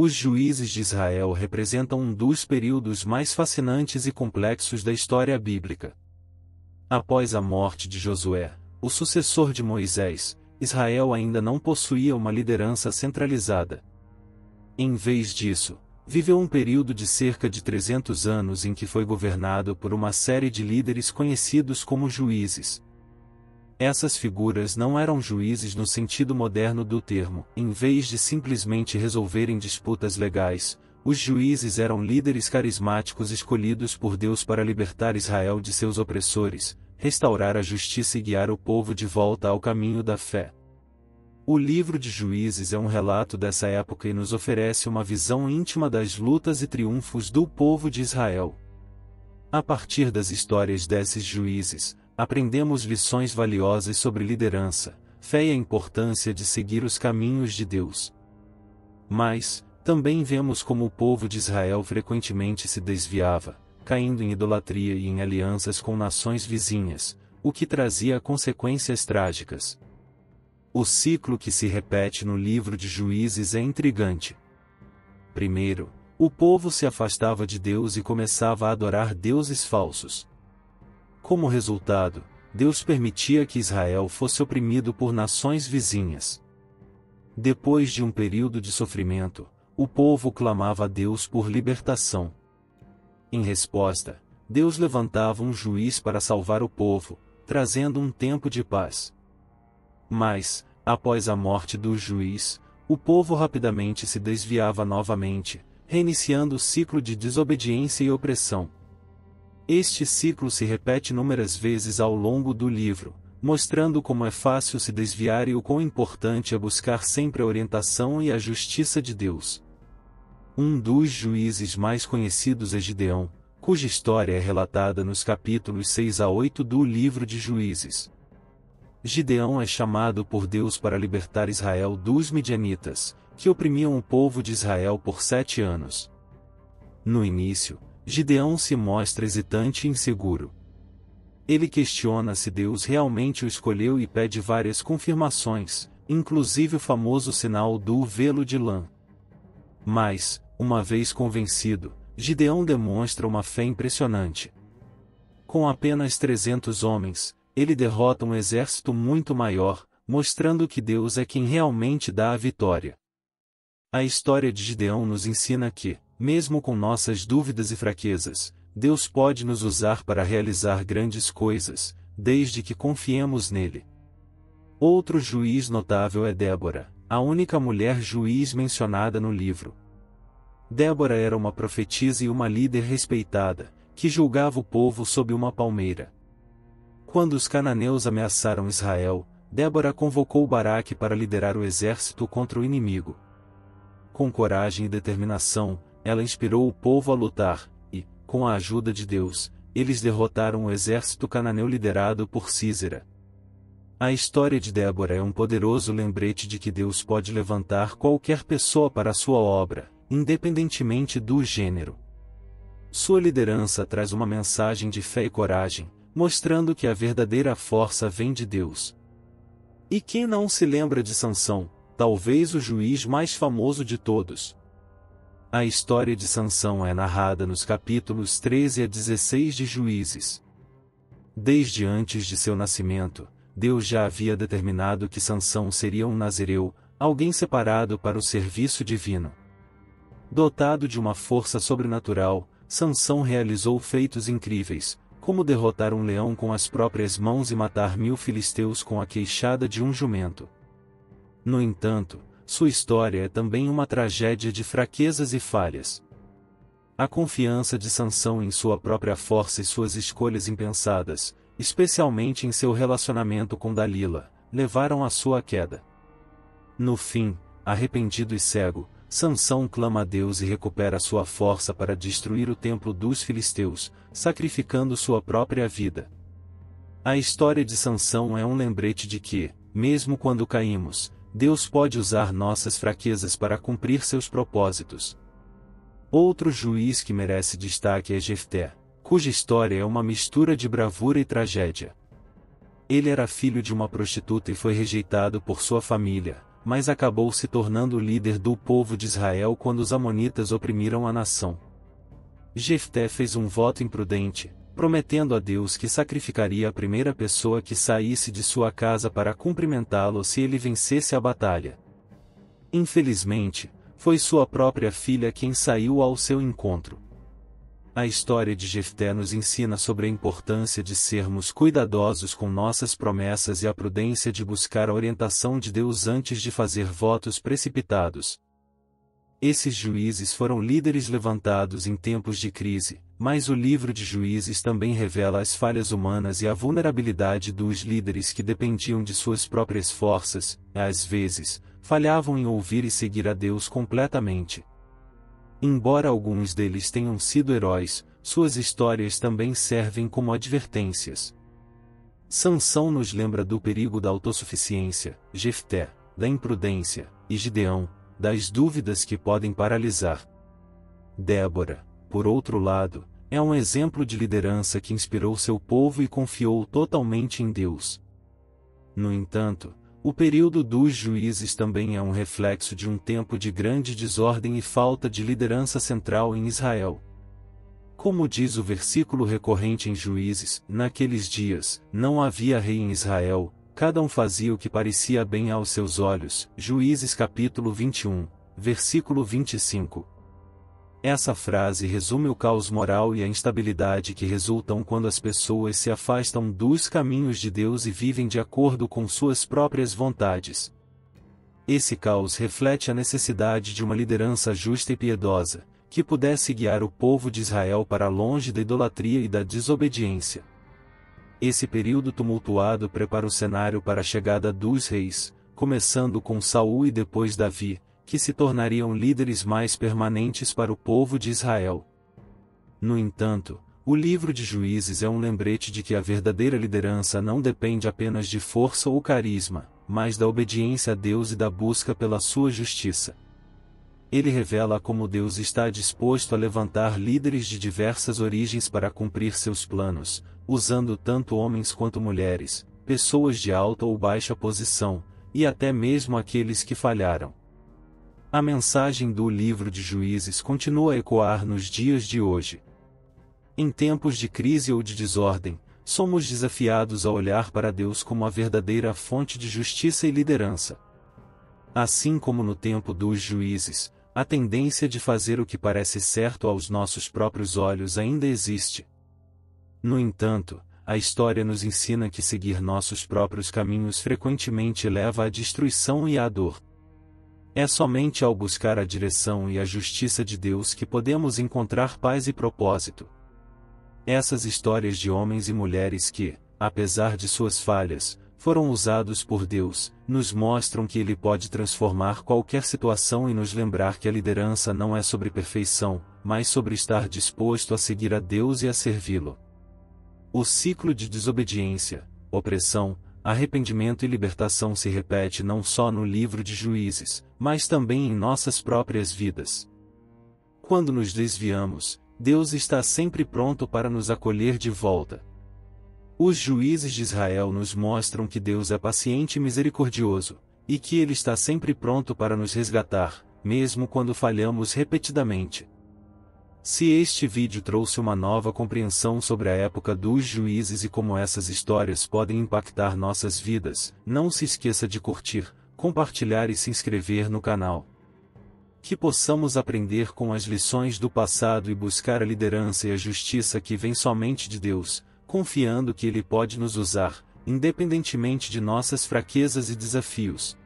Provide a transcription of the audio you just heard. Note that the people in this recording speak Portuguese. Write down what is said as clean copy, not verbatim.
Os juízes de Israel representam um dos períodos mais fascinantes e complexos da história bíblica. Após a morte de Josué, o sucessor de Moisés, Israel ainda não possuía uma liderança centralizada. Em vez disso, viveu um período de cerca de 300 anos em que foi governado por uma série de líderes conhecidos como juízes. Essas figuras não eram juízes no sentido moderno do termo. Em vez de simplesmente resolverem disputas legais, os juízes eram líderes carismáticos escolhidos por Deus para libertar Israel de seus opressores, restaurar a justiça e guiar o povo de volta ao caminho da fé. O livro de Juízes é um relato dessa época e nos oferece uma visão íntima das lutas e triunfos do povo de Israel. A partir das histórias desses juízes, aprendemos lições valiosas sobre liderança, fé e a importância de seguir os caminhos de Deus. Mas, também vemos como o povo de Israel frequentemente se desviava, caindo em idolatria e em alianças com nações vizinhas, o que trazia consequências trágicas. O ciclo que se repete no livro de Juízes é intrigante. Primeiro, o povo se afastava de Deus e começava a adorar deuses falsos. Como resultado, Deus permitia que Israel fosse oprimido por nações vizinhas. Depois de um período de sofrimento, o povo clamava a Deus por libertação. Em resposta, Deus levantava um juiz para salvar o povo, trazendo um tempo de paz. Mas, após a morte do juiz, o povo rapidamente se desviava novamente, reiniciando o ciclo de desobediência e opressão. Este ciclo se repete inúmeras vezes ao longo do livro, mostrando como é fácil se desviar e o quão importante é buscar sempre a orientação e a justiça de Deus. Um dos juízes mais conhecidos é Gideão, cuja história é relatada nos capítulos 6 a 8 do livro de Juízes. Gideão é chamado por Deus para libertar Israel dos midianitas, que oprimiam o povo de Israel por 7 anos. No início, Gideão se mostra hesitante e inseguro. Ele questiona se Deus realmente o escolheu e pede várias confirmações, inclusive o famoso sinal do velo de lã. Mas, uma vez convencido, Gideão demonstra uma fé impressionante. Com apenas 300 homens, ele derrota um exército muito maior, mostrando que Deus é quem realmente dá a vitória. A história de Gideão nos ensina que, mesmo com nossas dúvidas e fraquezas, Deus pode nos usar para realizar grandes coisas, desde que confiemos nele. Outro juiz notável é Débora, a única mulher juiz mencionada no livro. Débora era uma profetisa e uma líder respeitada, que julgava o povo sob uma palmeira. Quando os cananeus ameaçaram Israel, Débora convocou Baraque para liderar o exército contra o inimigo. Com coragem e determinação, ela inspirou o povo a lutar, e, com a ajuda de Deus, eles derrotaram o exército cananeu liderado por Sísera. A história de Débora é um poderoso lembrete de que Deus pode levantar qualquer pessoa para a sua obra, independentemente do gênero. Sua liderança traz uma mensagem de fé e coragem, mostrando que a verdadeira força vem de Deus. E quem não se lembra de Sansão, talvez o juiz mais famoso de todos? A história de Sansão é narrada nos capítulos 13 a 16 de Juízes. Desde antes de seu nascimento, Deus já havia determinado que Sansão seria um nazireu, alguém separado para o serviço divino. Dotado de uma força sobrenatural, Sansão realizou feitos incríveis, como derrotar um leão com as próprias mãos e matar 1000 filisteus com a queixada de um jumento. No entanto, sua história é também uma tragédia de fraquezas e falhas. A confiança de Sansão em sua própria força e suas escolhas impensadas, especialmente em seu relacionamento com Dalila, levaram à sua queda. No fim, arrependido e cego, Sansão clama a Deus e recupera sua força para destruir o templo dos filisteus, sacrificando sua própria vida. A história de Sansão é um lembrete de que, mesmo quando caímos, Deus pode usar nossas fraquezas para cumprir seus propósitos. Outro juiz que merece destaque é Jefté, cuja história é uma mistura de bravura e tragédia. Ele era filho de uma prostituta e foi rejeitado por sua família, mas acabou se tornando o líder do povo de Israel quando os amonitas oprimiram a nação. Jefté fez um voto imprudente, prometendo a Deus que sacrificaria a primeira pessoa que saísse de sua casa para cumprimentá-lo se ele vencesse a batalha. Infelizmente, foi sua própria filha quem saiu ao seu encontro. A história de Jefté nos ensina sobre a importância de sermos cuidadosos com nossas promessas e a prudência de buscar a orientação de Deus antes de fazer votos precipitados. Esses juízes foram líderes levantados em tempos de crise, mas o livro de Juízes também revela as falhas humanas e a vulnerabilidade dos líderes que dependiam de suas próprias forças, e às vezes, falhavam em ouvir e seguir a Deus completamente. Embora alguns deles tenham sido heróis, suas histórias também servem como advertências. Sansão nos lembra do perigo da autossuficiência, Jefté, da imprudência, e Gideão, das dúvidas que podem paralisar. Débora, por outro lado, é um exemplo de liderança que inspirou seu povo e confiou totalmente em Deus. No entanto, o período dos juízes também é um reflexo de um tempo de grande desordem e falta de liderança central em Israel. Como diz o versículo recorrente em Juízes, naqueles dias, não havia rei em Israel, cada um fazia o que parecia bem aos seus olhos. Juízes capítulo 21, versículo 25. Essa frase resume o caos moral e a instabilidade que resultam quando as pessoas se afastam dos caminhos de Deus e vivem de acordo com suas próprias vontades. Esse caos reflete a necessidade de uma liderança justa e piedosa, que pudesse guiar o povo de Israel para longe da idolatria e da desobediência. Esse período tumultuado prepara o cenário para a chegada dos reis, começando com Saul e depois Davi, que se tornariam líderes mais permanentes para o povo de Israel. No entanto, o livro de Juízes é um lembrete de que a verdadeira liderança não depende apenas de força ou carisma, mas da obediência a Deus e da busca pela sua justiça. Ele revela como Deus está disposto a levantar líderes de diversas origens para cumprir seus planos, usando tanto homens quanto mulheres, pessoas de alta ou baixa posição, e até mesmo aqueles que falharam. A mensagem do livro de Juízes continua a ecoar nos dias de hoje. Em tempos de crise ou de desordem, somos desafiados a olhar para Deus como a verdadeira fonte de justiça e liderança. Assim como no tempo dos juízes, a tendência de fazer o que parece certo aos nossos próprios olhos ainda existe. No entanto, a história nos ensina que seguir nossos próprios caminhos frequentemente leva à destruição e à dor. É somente ao buscar a direção e a justiça de Deus que podemos encontrar paz e propósito. Essas histórias de homens e mulheres que, apesar de suas falhas, foram usados por Deus, nos mostram que Ele pode transformar qualquer situação e nos lembrar que a liderança não é sobre perfeição, mas sobre estar disposto a seguir a Deus e a servi-lo. O ciclo de desobediência, opressão, arrependimento e libertação se repete não só no livro de Juízes, mas também em nossas próprias vidas. Quando nos desviamos, Deus está sempre pronto para nos acolher de volta. Os juízes de Israel nos mostram que Deus é paciente e misericordioso, e que Ele está sempre pronto para nos resgatar, mesmo quando falhamos repetidamente. Se este vídeo trouxe uma nova compreensão sobre a época dos juízes e como essas histórias podem impactar nossas vidas, não se esqueça de curtir, compartilhar e se inscrever no canal. Que possamos aprender com as lições do passado e buscar a liderança e a justiça que vem somente de Deus, confiando que Ele pode nos usar, independentemente de nossas fraquezas e desafios.